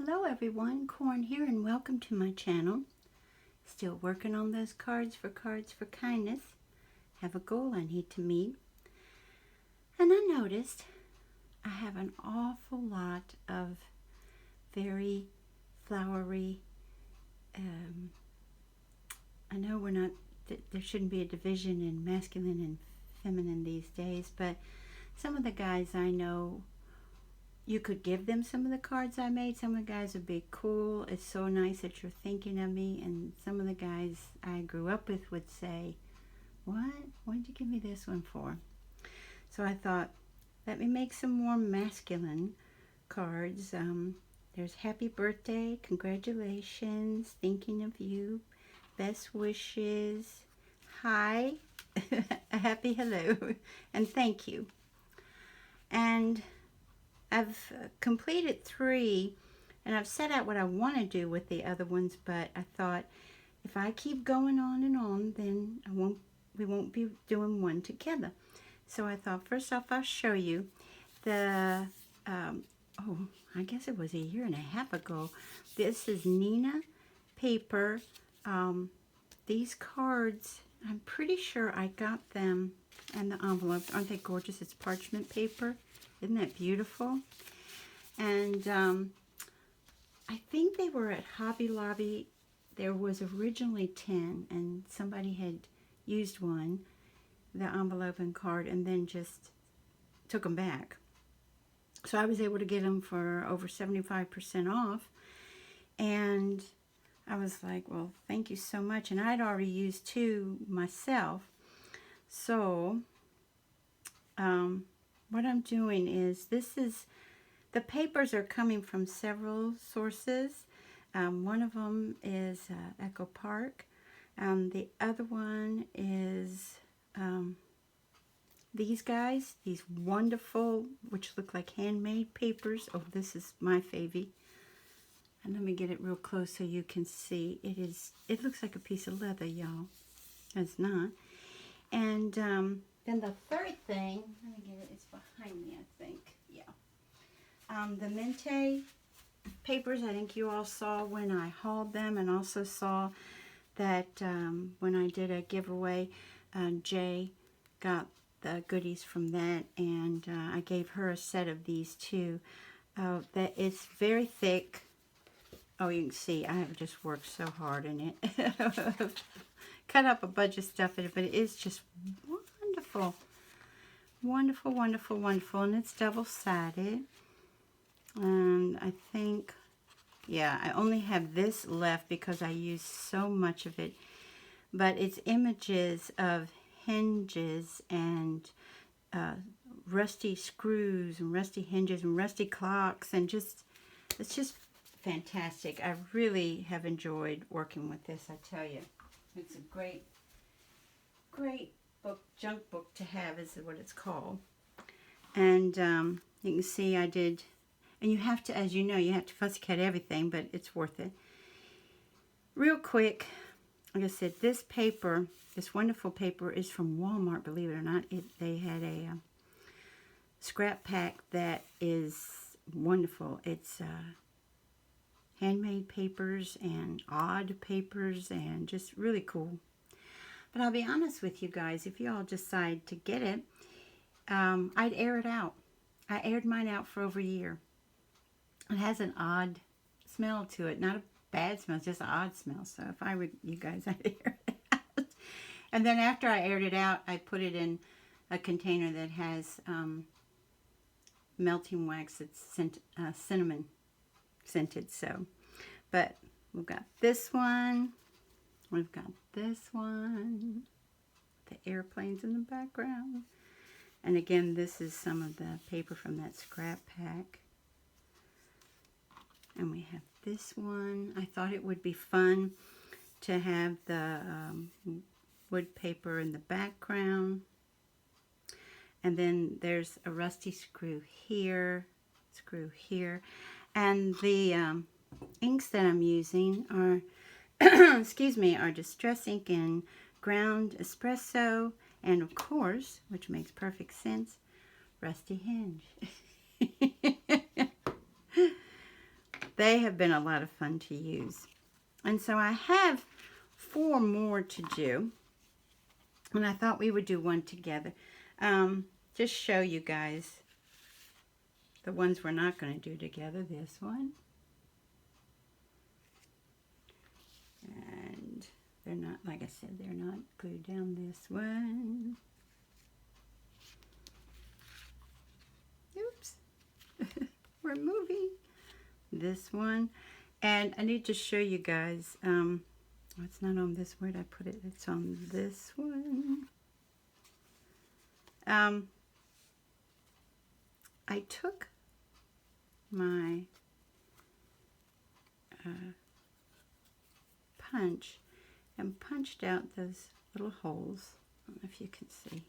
Hello everyone, Corn here and welcome to my channel. Still working on those cards for kindness. Have a goal I need to meet. And I noticed I have an awful lot of very flowery, I know there shouldn't be a division in masculine and feminine these days, but some of the guys I know, you could give them some of the cards I made. Some of the guys would be cool. It's so nice that you're thinking of me. And some of the guys I grew up with would say, what did you give me this one for? So I thought, let me make some more masculine cards. There's happy birthday, congratulations, thinking of you, best wishes, hi, a happy hello, and thank you. And I've completed 3, and I've set out what I want to do with the other ones, but I thought if I keep going on and on, then we won't be doing one together. So I thought, first off, I'll show you the, I guess it was a year and a half ago. This is Nina paper. These cards, I'm pretty sure I got them in the envelope. Aren't they gorgeous? It's parchment paper. Isn't that beautiful? And I think they were at Hobby Lobby. There was originally 10, and somebody had used one, the envelope and card, and then just took them back. So I was able to get them for over 75% off. And I was like, well, thank you so much. And I'd already used 2 myself. So what I'm doing is, the papers are coming from several sources. One of them is Echo Park. The other one is these guys, these wonderful, which look like handmade papers. Oh, this is my favy. And let me get it real close so you can see. It looks like a piece of leather, y'all. It's not. And then the third thing, let me get it, it's behind me, I think. Yeah. The Mente papers, I think you all saw when I hauled them, and also saw that when I did a giveaway, Jay got the goodies from that, and I gave her a set of these too. That it's very thick. Oh, you can see I have just worked so hard in it. Cut up a bunch of stuff in it, but it is just wonderful. Wonderful, wonderful, wonderful. And it's double-sided. And I think, yeah, I only have this left because I used so much of it. But it's images of hinges and rusty screws and rusty hinges and rusty clocks, and it's just fantastic. I really have enjoyed working with this, I tell you. It's a great book, junk book to have is what it's called. And you can see I did, and you have to, as you know, you have to fussy cut everything, but it's worth it. Real quick, like I said, this paper, this wonderful paper is from Walmart, believe it or not. They had a scrap pack that is wonderful. It's handmade papers and odd papers and just really cool. But I'll be honest with you guys, if you all decide to get it, I'd air it out. I aired mine out for over a year. It has an odd smell to it. Not a bad smell, it's just an odd smell. So if I were you guys, I'd air it out. And then after I aired it out, I put it in a container that has melting wax that's cinnamon scented. So, but we've got this one, we've got this one, the airplanes in the background, and again, this is some of the paper from that scrap pack. And we have this one. I thought it would be fun to have the wood paper in the background. And then there's a rusty screw here, and the inks that I'm using are, excuse me, are Distress ink and ground espresso, and of course, which makes perfect sense, rusty hinge. they have been a lot of fun to use. And so I have 4 more to do. And I thought we would do one together. Just show you guys the ones we're not going to do together. This one. And they're not, like I said, they're not glued down. This one. Oops. We're moving. This one. And I need to show you guys, it's not on this word I put it, it's on this one. I took my punch and punched out those little holes. I don't know if you can see.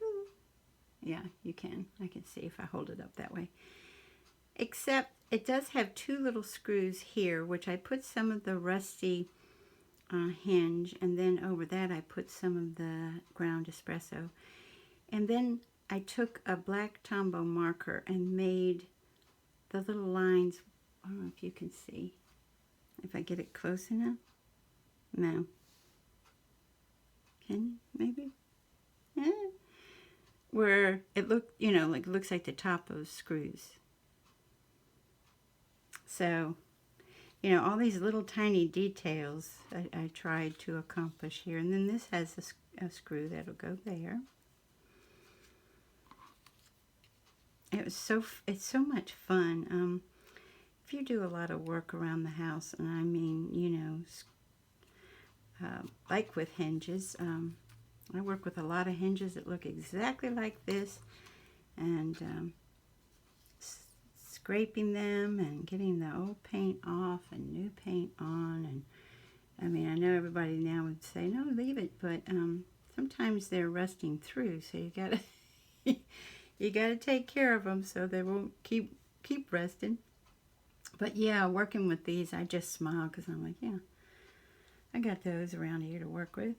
Ooh. Yeah, you can. I can see if I hold it up that way. Except it does have 2 little screws here, which I put some of the rusty hinge, and then over that I put some of the ground espresso. And then I took a black Tombow marker and made the little lines. I don't know if you can see. If I get it close enough. No. Can you? Maybe? Yeah. Where it looked, you know, like it looks like the top of screws. So, you know, all these little tiny details I tried to accomplish here. And then this has a screw that'll go there. It's so much fun. If you do a lot of work around the house, and I mean, you know, like with hinges, I work with a lot of hinges that look exactly like this, and scraping them and getting the old paint off and new paint on. And I mean, I know everybody now would say, no, leave it, but sometimes they're rusting through, so you gotta you gotta take care of them so they won't keep rusting. But yeah, working with these, I just smile because I'm like, yeah, I got those around here to work with.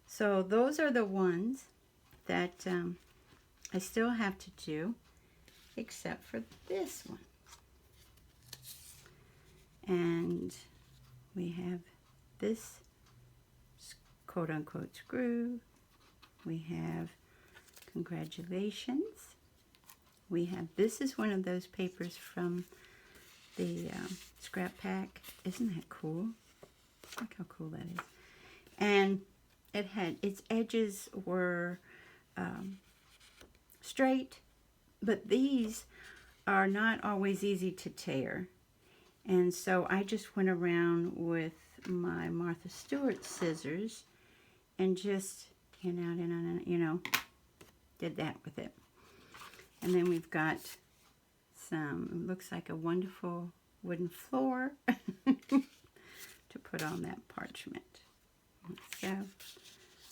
So those are the ones that I still have to do, except for this one. And we have this quote-unquote screw. We have congratulations. We have, this is one of those papers from the scrap pack. Isn't that cool? Look how cool that is. And it had, its edges were straight, but these are not always easy to tear. And so I just went around with my Martha Stewart scissors and just, you know, did that with it. And then we've got some, it looks like a wonderful wooden floor to put on that parchment.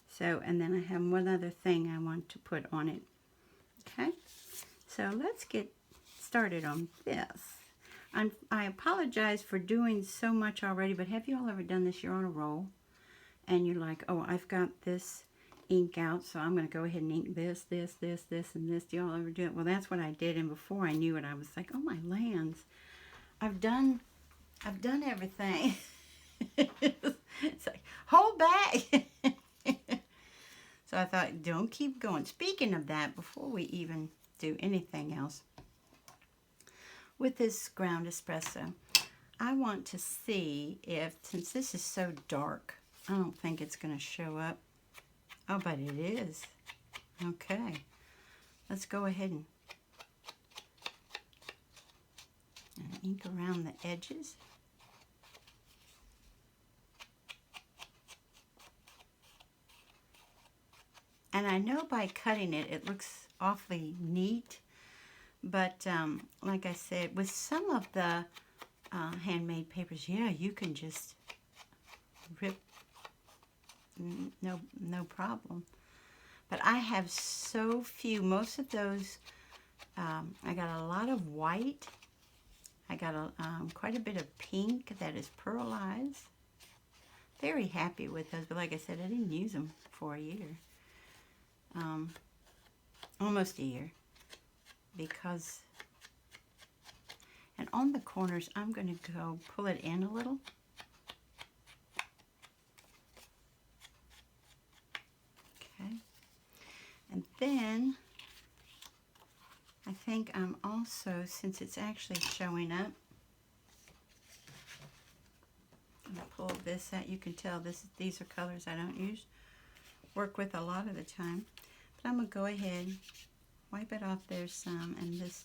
So, and then I have one other thing I want to put on it. Okay, so let's get started on this. I apologize for doing so much already, but have you all ever done this? You're on a roll, and you're like, oh, I've got this ink out, so I'm going to go ahead and ink this, this, this, this, and this. Do y'all ever do it? Well, that's what I did, and before I knew it, I was like, oh, my lands. I've done everything. It's like, hold back. So I thought, don't keep going. Speaking of that, before we even do anything else, with this ground espresso, I want to see if, since this is so dark, I don't think it's going to show up. Oh, but it is. Okay. Let's go ahead and ink around the edges. And I know by cutting it, it looks awfully neat. But like I said, with some of the handmade papers, yeah, you can just rip, no problem. But I have so few. Most of those, I got a lot of white. I got quite a bit of pink that is pearlized. Very happy with those, but like I said, I didn't use them for a year. Almost a year. Because, And on the corners, I'm going to go pull it in a little. Okay. And then I think I'm also, since it's actually showing up, I'm going to pull this out. You can tell these are colors I don't work with a lot of the time. But I'm going to go ahead, wipe it off there some, and this.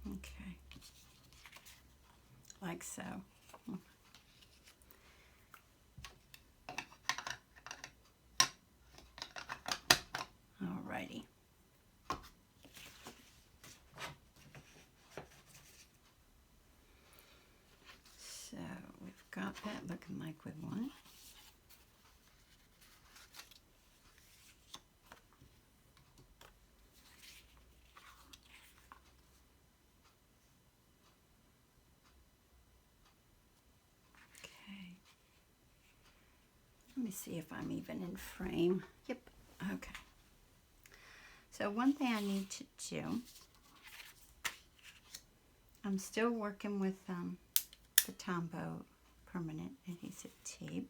Okay. Like so. Alrighty. So we've got that looking like we want. Okay. Let me see if I'm even in frame. Yep. Okay. So one thing I need to do, I'm still working with the Tombow permanent adhesive tape.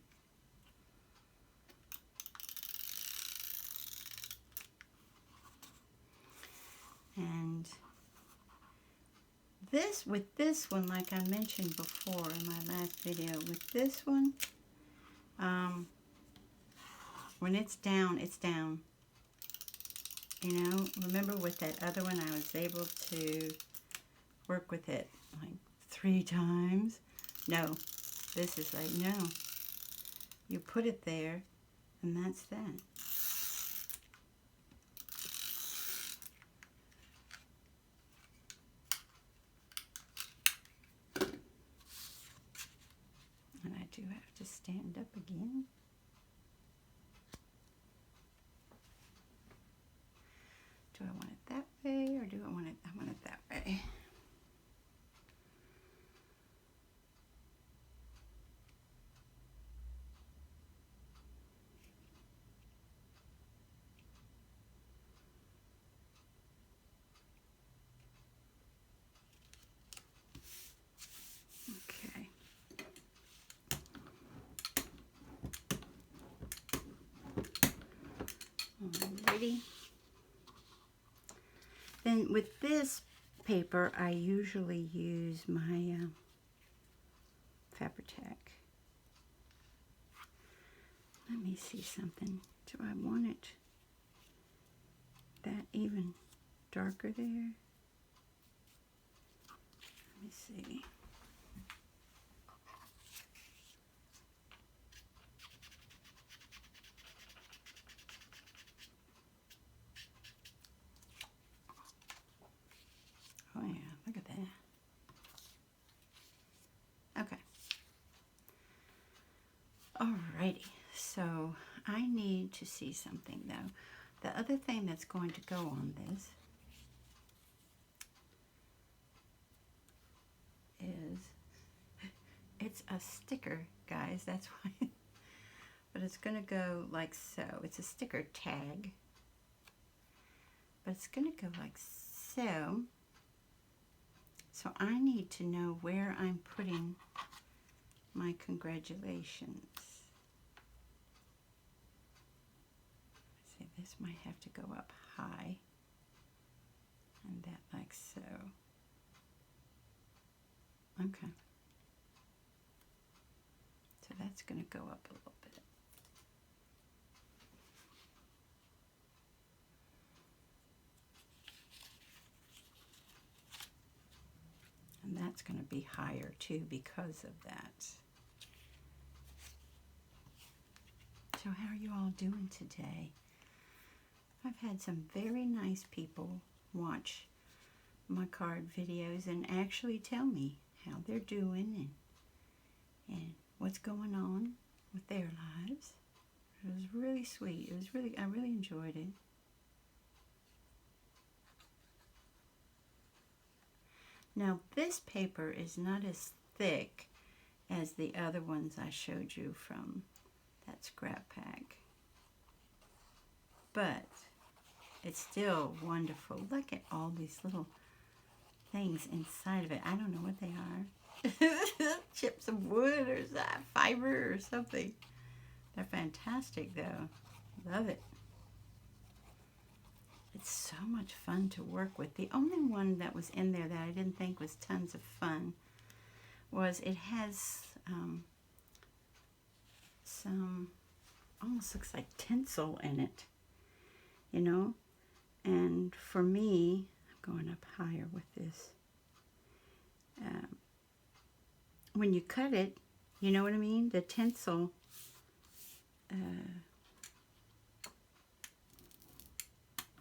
And with this one, like I mentioned before in my last video, with this one, when it's down, it's down. You know, remember with that other one, I was able to work with it like 3 times. No, this is like, no. You put it there, and that's that. And I do have to stand up again. Do I want it that way, or do I want it that way? Okay. Alrighty. Then with this paper, I usually use my Fabri-Tac. Let me see something. Do I want it that even darker there? Let me see. Oh yeah, look at that. Okay. Alrighty, so I need to see something though. The other thing that's going to go on this is, it's a sticker, guys, that's why. But it's going to go like so. It's a sticker tag. But it's going to go like so. So I need to know where I'm putting my congratulations. See, this might have to go up high. And that like so. Okay. So that's going to go up a little bit. And that's going to be higher too because of that. So how are you all doing today? I've had some very nice people watch my card videos and actually tell me how they're doing and what's going on with their lives. It was really sweet. It was really, I really enjoyed it. Now this paper is not as thick as the other ones I showed you from that scrap pack, but it's still wonderful. Look at all these little things inside of it. I don't know what they are. Chips of wood or fiber or something. They're fantastic though. Love it. It's so much fun to work with. The only one that was in there that I didn't think was tons of fun was it has some, almost looks like tinsel in it, you know? And for me, I'm going up higher with this. When you cut it, you know what I mean? The tinsel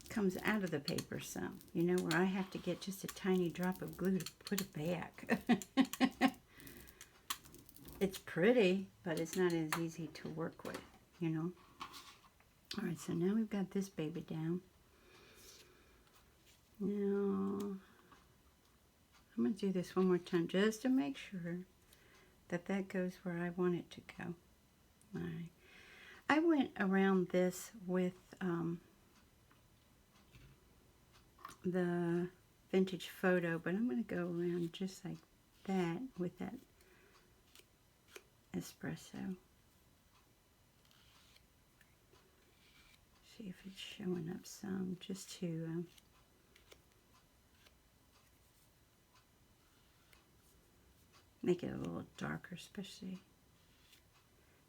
comes out of the paper some, you know, where I have to get just a tiny drop of glue to put it back. It's pretty, but it's not as easy to work with, you know. All right, so now we've got this baby down. Now, I'm going to do this one more time just to make sure that that goes where I want it to go. All right. I went around this with the vintage photo, but I'm going to go around just like that with that espresso. See if it's showing up some, just to make it a little darker, especially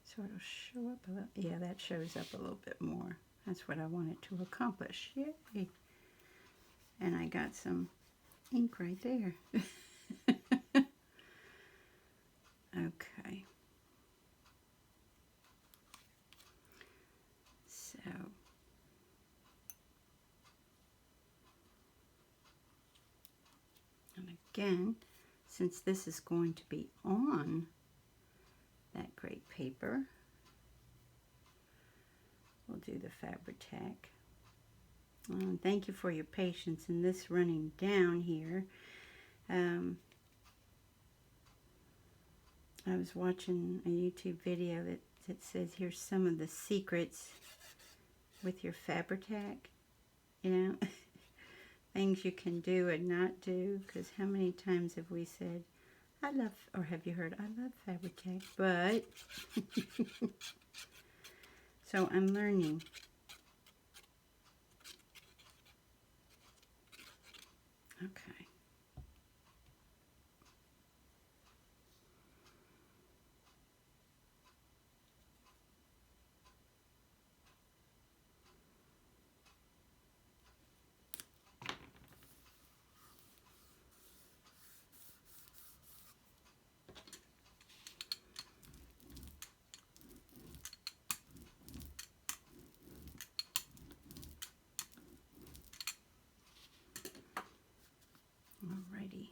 so it'll show up a little. Yeah, that shows up a little bit more. That's what I wanted to accomplish. Yay! And I got some ink right there. Okay. So, and again, since this is going to be on that great paper, we'll do the Fabri-Tac. Thank you for your patience in this running down here. I was watching a YouTube video that says here's some of the secrets with your Fabri-Tac, you know, things you can do and not do, because how many times have we said, I love, or have you heard, I love Fabri-Tac, but, so I'm learning. Okay. Alrighty.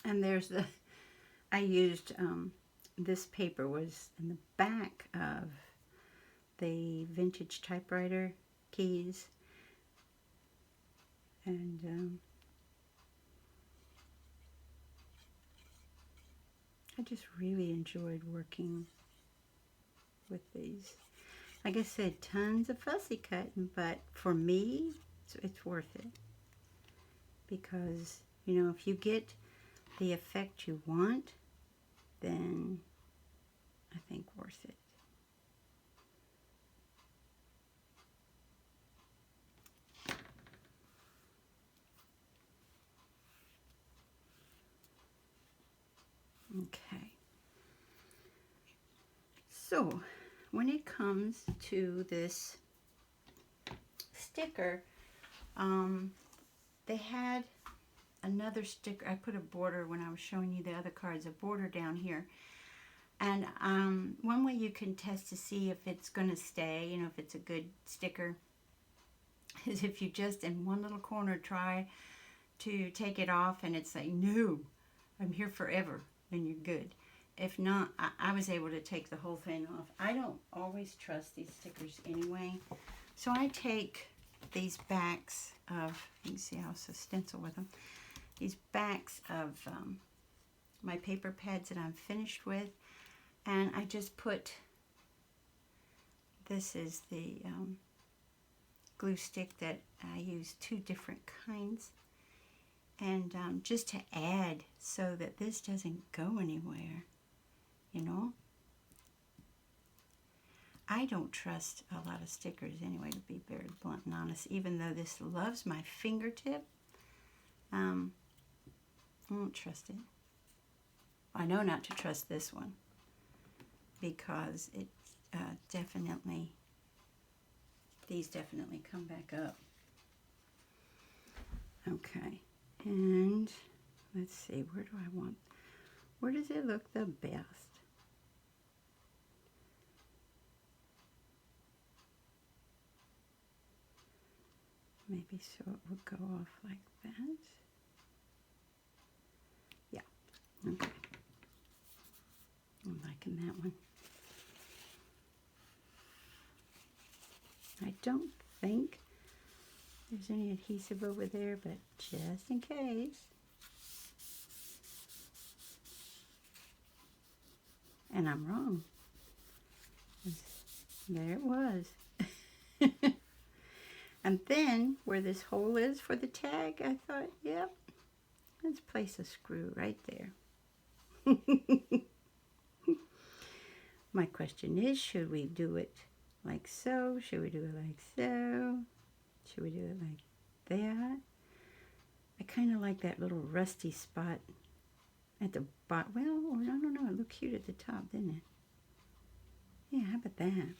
And there's the, I used, this paper was in the back of the vintage typewriter keys. And I just really enjoyed working with these. Like I said, tons of fussy cutting, but for me, it's worth it. Because, you know, if you get the effect you want, then I think worth it. Okay. So, when it comes to this sticker, they had another sticker. I put a border when I was showing you the other cards, a border down here. And one way you can test to see if it's going to stay, you know, if it's a good sticker, is if you just in one little corner try to take it off and it's like, no, I'm here forever, and you're good. if not, I was able to take the whole thing off. I don't always trust these stickers anyway. So I take these backs of, you can see how it's a stencil with them, these backs of my paper pads that I'm finished with, and I just put, this is the glue stick that I use 2 different kinds, and just to add so that this doesn't go anywhere, you know. I don't trust a lot of stickers anyway, to be very blunt and honest. Even though this loves my fingertip, I won't trust it. I know not to trust this one because it definitely, these definitely come back up. Okay, and let's see, where do I want, where does it look the best? Maybe so it will go off like that. Yeah, okay. I'm liking that one. I don't think there's any adhesive over there, but just in case. And I'm wrong. There it was. And then, where this hole is for the tag, I thought, yep, let's place a screw right there. My question is, should we do it like so? Should we do it like so? Should we do it like that? I kind of like that little rusty spot at the bottom. Well, I don't know, it looked cute at the top, didn't it? Yeah, how about that?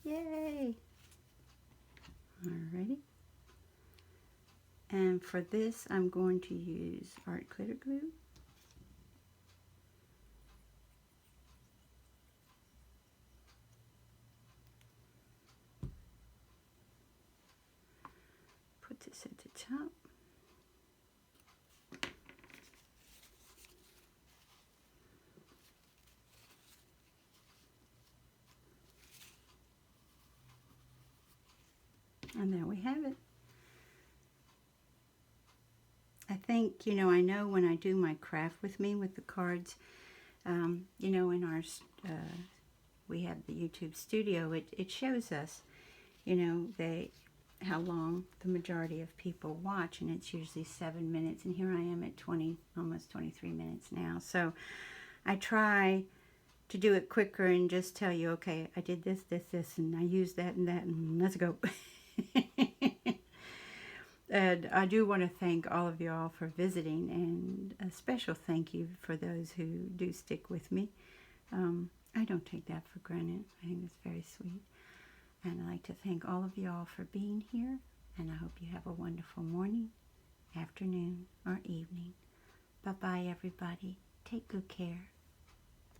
Yay! Alrighty. And for this, I'm going to use art glitter glue. Put this at the top. And there we have it. I think, you know, I know when I do my craft with me with the cards, you know, in our, we have the YouTube studio, it shows us, you know, how long the majority of people watch, and it's usually 7 minutes, and here I am at 20, almost 23 minutes now. So I try to do it quicker and just tell you, okay, I did this, this, this, and I used that and that, and let's go. And I do want to thank all of you all for visiting, and a special thank you for those who do stick with me. I don't take that for granted. I think it's very sweet. And I'd like to thank all of you all for being here, and I hope you have a wonderful morning, afternoon, or evening. Bye-bye, everybody. Take good care.